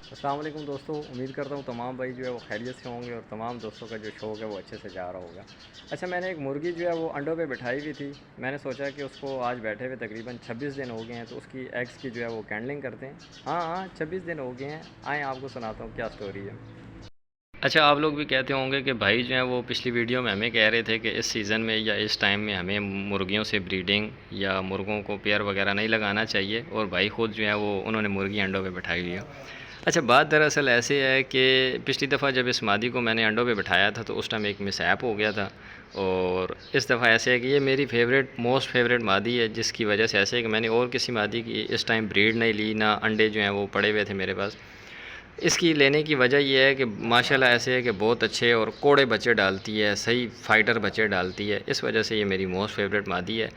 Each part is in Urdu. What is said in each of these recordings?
السلام علیکم دوستو، امید کرتا ہوں تمام بھائی جو ہے وہ خیریت سے ہوں گے اور تمام دوستوں کا جو شوق ہے وہ اچھے سے جا رہا ہوگا۔ اچھا، میں نے ایک مرغی جو ہے وہ انڈوں پہ بٹھائی ہوئی تھی۔ میں نے سوچا کہ اس کو آج بیٹھے ہوئے تقریباً 26 دن ہو گئے ہیں تو اس کی ایگز کی جو ہے وہ کینڈلنگ کرتے ہیں۔ ہاں 26 دن ہو گئے ہیں، آئیں آپ کو سناتا ہوں کیا سٹوری ہے۔ اچھا، آپ لوگ بھی کہتے ہوں گے کہ بھائی جو ہیں وہ پچھلی ویڈیو میں ہمیں کہہ رہے تھے کہ اس سیزن میں یا اس ٹائم میں ہمیں مرغیوں سے بریڈنگ یا مرغوں کو پیئر وغیرہ نہیں لگانا چاہیے، اور بھائی خود جو ہے وہ انہوں نے مرغی انڈوں پہ بٹھائی ہوئی ہے۔ اچھا، بات دراصل ایسے ہے کہ پچھلی دفعہ جب اس مادی کو میں نے انڈوں پہ بٹھایا تھا تو اس ٹائم ایک مس ایپ ہو گیا تھا، اور اس دفعہ ایسے ہے کہ یہ میری موسٹ فیوریٹ مادی ہے، جس کی وجہ سے ایسے ہے کہ میں نے اور کسی مادی کی اس ٹائم بریڈ نہیں لی، نہ انڈے جو ہیں وہ پڑے ہوئے تھے میرے پاس۔ اس کی لینے کی وجہ یہ ہے کہ ماشاءاللہ ایسے ہے کہ بہت اچھے اور کوڑے بچے ڈالتی ہے، صحیح فائٹر بچے ڈالتی ہے، اس وجہ سے یہ میری موسٹ فیوریٹ مادی ہے۔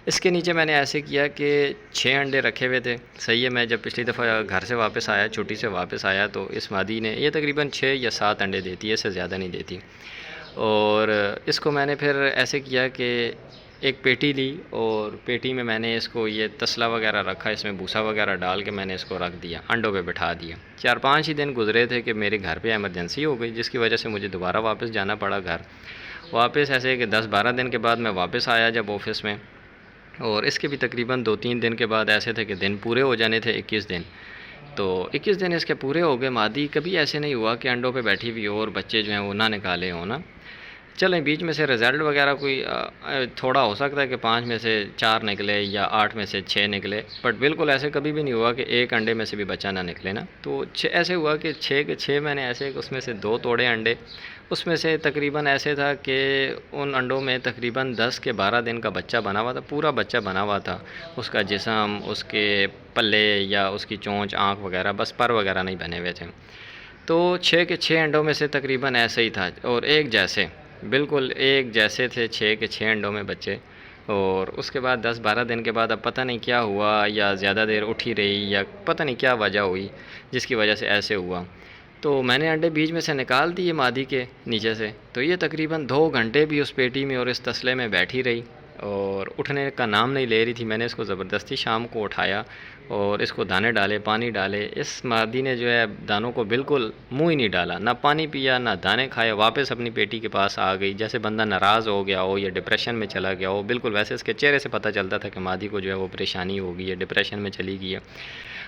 اس کے نیچے میں نے ایسے کیا کہ 6 انڈے رکھے ہوئے تھے، صحیح ہے۔ میں جب پچھلی دفعہ گھر سے واپس آیا، چھٹی سے واپس آیا، تو اس مادی نے یہ تقریباً 6 یا 7 انڈے دیتی ہے، اس سے زیادہ نہیں دیتی۔ اور اس کو میں نے پھر ایسے کیا کہ ایک پیٹی لی، اور پیٹی میں نے اس کو یہ تسلا وغیرہ رکھا، اس میں بھوسا وغیرہ ڈال کے میں نے اس کو رکھ دیا، انڈوں پہ بٹھا دیا۔ 4-5 ہی دن گزرے تھے کہ میرے گھر پہ ایمرجنسی ہو گئی، جس کی وجہ سے مجھے دوبارہ واپس جانا پڑا گھر۔ واپس ایسے کہ 10-12 دن کے بعد میں واپس آیا جب آفس میں، اور اس کے بھی تقریباً 2-3 دن کے بعد ایسے تھے کہ دن پورے ہو جانے تھے، 21 دن۔ تو 21 دن اس کے پورے ہو گئے، مادی کبھی ایسے نہیں ہوا کہ انڈوں پہ بیٹھی ہوئی ہو اور بچے جو ہیں وہ نہ نکالے ہوں نا۔ چلیں، بیچ میں سے رزلٹ وغیرہ کوئی تھوڑا ہو سکتا ہے کہ 5 میں سے 4 نکلے یا 8 میں سے 6 نکلے، بٹ بالکل ایسے کبھی بھی نہیں ہوا کہ ایک انڈے میں سے بھی بچہ نہ نکلے نا۔ تو ایسے ہوا کہ 6 کے 6 میں نے ایسے اس میں سے 2 توڑے انڈے۔ اس میں سے تقریباً ایسے تھا کہ ان انڈوں میں تقریباً 10 کے 12 دن کا بچہ بنا ہوا تھا، پورا بچہ بنا ہوا تھا، اس کا جسم، اس کے پلے یا اس کی چونچ، آنکھ وغیرہ، بس پر وغیرہ نہیں بنے ہوئے تھے۔ تو 6 کے 6 انڈوں میں سے تقریباً ایسے ہی تھا، اور ایک جیسے، بالکل ایک جیسے تھے 6 کے 6 انڈوں میں بچے۔ اور اس کے بعد 10-12 دن کے بعد اب پتہ نہیں کیا ہوا، یا زیادہ دیر اٹھی رہی، یا پتہ نہیں کیا وجہ ہوئی جس کی وجہ سے ایسے ہوا۔ تو میں نے انڈے بیچ میں سے نکال دیے مادی کے نیچے سے، تو یہ تقریباً 2 گھنٹے بھی اس پیٹی میں اور اس تسلے میں بیٹھی رہی، اور اٹھنے کا نام نہیں لے رہی تھی۔ میں نے اس کو زبردستی شام کو اٹھایا اور اس کو دانے ڈالے، پانی ڈالے۔ اس مادی نے جو ہے دانوں کو بالکل منہ ہی نہیں ڈالا، نہ پانی پیا نہ دانے کھائے، واپس اپنی پیٹی کے پاس آ گئی، جیسے بندہ ناراض ہو گیا ہو یا ڈپریشن میں چلا گیا ہو۔ بالکل ویسے اس کے چہرے سے پتہ چلتا تھا کہ مادی کو جو ہے وہ پریشانی ہوگی ہے، ڈپریشن میں چلی گئی ہے۔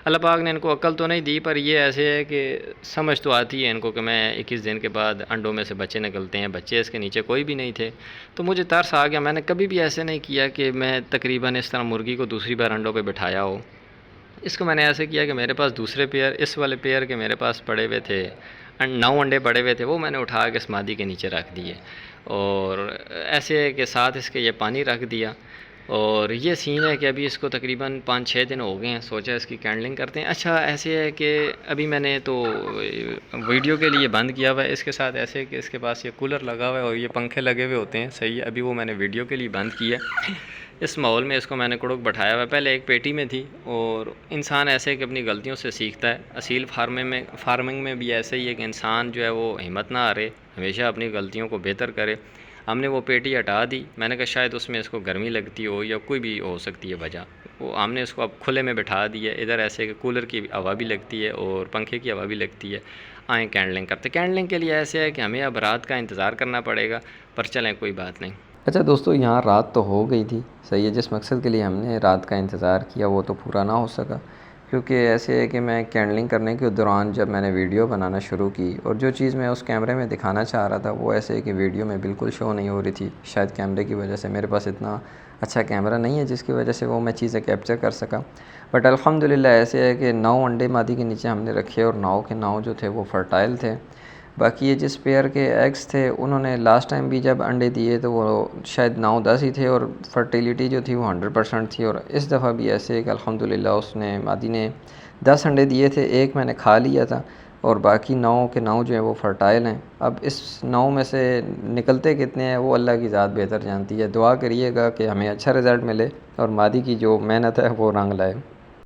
اللہ پاک نے ان کو عقل تو نہیں دی، پر یہ ایسے ہے کہ سمجھ تو آتی ہے ان کو کہ میں 21 دن کے بعد انڈوں میں سے بچے نکلتے ہیں، بچے اس کے نیچے کوئی بھی نہیں تھے۔ تو مجھے ترس آ گیا، میں نے کبھی بھی ایسے نہیں کیا کہ میں تقریباً اس طرح مرغی کو دوسری بار انڈوں پہ بٹھایا ہو۔ اس کو میں نے ایسے کیا کہ میرے پاس دوسرے پیئر، اس والے پیئر کے میرے پاس پڑے ہوئے تھے، 9 انڈے پڑے ہوئے تھے، وہ میں نے اٹھا کے اس مادی کے نیچے رکھ دیے، اور ایسے ہے کہ ساتھ اس کے یہ پانی رکھ دیا۔ اور یہ سین ہے کہ ابھی اس کو تقریباً 5-6 دن ہو گئے ہیں، سوچا اس کی کینڈلنگ کرتے ہیں۔ اچھا، ایسے ہے کہ ابھی میں نے تو ویڈیو کے لیے بند کیا ہوا ہے، اس کے ساتھ ایسے کہ اس کے پاس یہ کولر لگا ہوا ہے اور یہ پنکھے لگے ہوئے ہوتے ہیں، صحیح ہے۔ ابھی وہ میں نے ویڈیو کے لیے بند کیا ہے۔ اس ماحول میں اس کو میں نے کڑک بٹھایا ہوا ہے، پہلے ایک پیٹی میں تھی، اور انسان ایسے کہ اپنی غلطیوں سے سیکھتا ہے۔ اصیل فارمنگ میں بھی ایسے ہی ہے کہ انسان جو ہے وہ ہمت نہ ہارے، ہمیشہ اپنی غلطیوں کو بہتر کرے۔ ہم نے وہ پیٹی ہٹا دی، میں نے کہا شاید اس میں اس کو گرمی لگتی ہو یا کوئی بھی ہو سکتی ہے وجہ، وہ ہم نے اس کو اب کھلے میں بٹھا دی ہے۔ ادھر ایسے کہ کولر کی ہوا بھی لگتی ہے اور پنکھے کی ہوا بھی لگتی ہے۔ آئیں کینڈلنگ کرتے۔ کینڈلنگ کے لیے ایسے ہے کہ ہمیں اب رات کا انتظار کرنا پڑے گا، پر چلیں کوئی بات نہیں۔ اچھا دوستو، یہاں رات تو ہو گئی تھی، صحیح ہے۔ جس مقصد کے لیے ہم نے رات کا انتظار کیا وہ تو پورا نہ ہو سکا، کیونکہ ایسے ہے کہ میں کینڈلنگ کرنے کے دوران جب میں نے ویڈیو بنانا شروع کی، اور جو چیز میں اس کیمرے میں دکھانا چاہ رہا تھا وہ ایسے ہے کہ ویڈیو میں بالکل شو نہیں ہو رہی تھی، شاید کیمرے کی وجہ سے۔ میرے پاس اتنا اچھا کیمرہ نہیں ہے جس کی وجہ سے وہ میں چیزیں کیپچر کر سکا، بٹ الحمدللہ ایسے ہے کہ 9 انڈے مادی کے نیچے ہم نے رکھے، اور 9 کے 9 جو تھے وہ فرٹائل تھے۔ باقی یہ جس پیئر کے ایگز تھے انہوں نے لاسٹ ٹائم بھی جب انڈے دیے تو وہ شاید 9-10 ہی تھے، اور فرٹیلیٹی جو تھی وہ 100% تھی۔ اور اس دفعہ بھی ایسے کہ الحمدللہ اس نے مادی نے 10 انڈے دیے تھے، ایک میں نے کھا لیا تھا، اور باقی 9 کے 9 جو ہیں وہ فرٹائل ہیں۔ اب اس 9 میں سے نکلتے کتنے ہیں وہ اللہ کی ذات بہتر جانتی ہے۔ دعا کریے گا کہ ہمیں اچھا رزلٹ ملے اور مادی کی جو محنت ہے وہ رنگ لائے۔